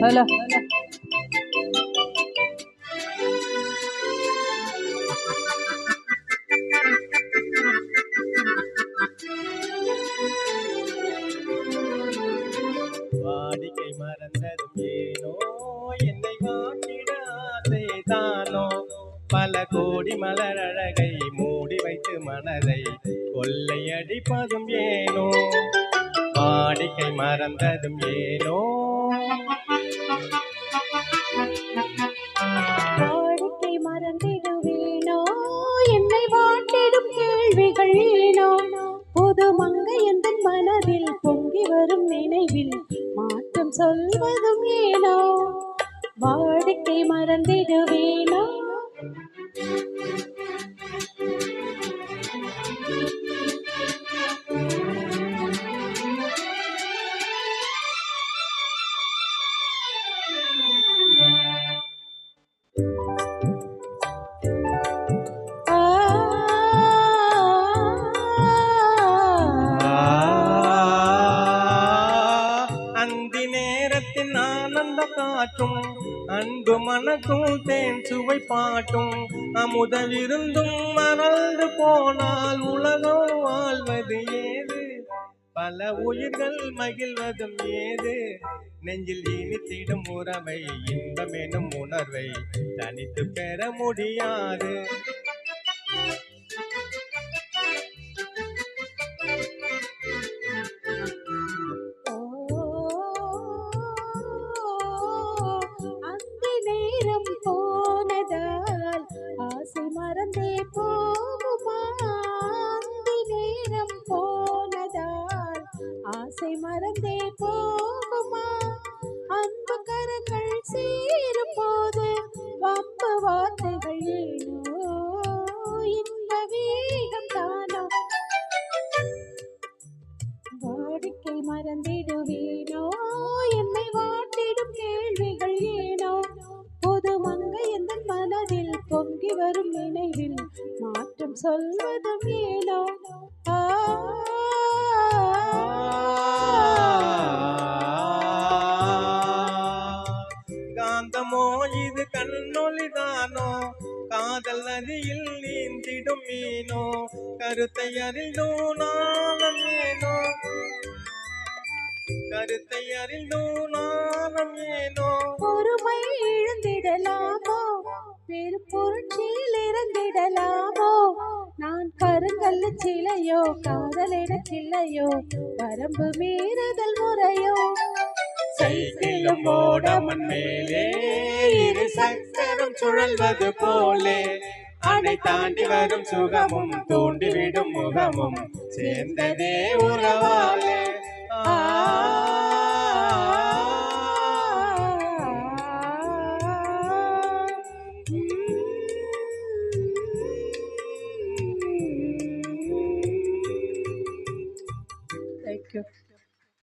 hello வாடிக்கை மறந்ததும் ஏனோ என்னை வாக்கிட ஆசைதானோ பல கோடி மலர் அழகை மூடி வைத்து மனதை கொள்ளையடிப்பதும் ஏனோ வாடிக்கை மறந்ததும் ஏனோ வாடிக்கை மறந்திடுவேனோ என்னை வாட்டிடும் கேள்விகள் ஏனோ புது மங்கை எந்த மனதில் பொங்கி வரும் நினைவில் மாற்றம் சொல்வதும் ஏனோ வாடிக்கை மறந்திடுவேனோ அந்தி நேரத்தின் ஆனந்த காற்றும் அன்பு மனக்கும் தேன் சுவை பாட்டும் அமுத விருந்தும் மறந்து போனால் உலகம் வாழ்வது ஏது பல உயிர்கள் மகிழ்வதும் ஏது நெஞ்சில் இனித்திடும் உறவை இன்பமெனும் உணர்வை தனித்து பெற முடியாது ஆசை மறந்தே போகுமா அந்தி நேரம் போனதால் ஆசை மறந்தே போகுமா அன்பு கரங்கள் சேரும் போது வம்பு வார்த்தைகள் ஏனோ இன்ப வேகம் தானோ வாடிக்கை மறந்திடுவேனோ என்னை வாட்டிடும் கேள்விகள் ஏனோ புது மங்கை எந்த மனதில் பொங்கி வரும் நினைவில் மாற்றம் சொல்வதும் ஏனோ காந்தமோ இது கண்ணொளிதானோ காதல் நதியில் நீந்திடும் மீனோ கருத்தை அறிந்தோ நாளம் ஏனோ கருத்தை அறிந்தோ நாளம் ஏனோ பொறுமை இழந்திடலாமோ பெரு பொருட்சியில் இறந்திடலாமோ நான் கருங்கல்ல சிலையோ காதல் எனக்கில்லையோ வரம்பு மீறுதல் முறையோ சைக்கிளும் ஓடமன் மேலே இரு சக்கரம் சுழல்வது போலே அணை தாண்டி வரும் சுகமும் தூண்டிவிடும் முகமும் சேர்ந்ததே உறவாலே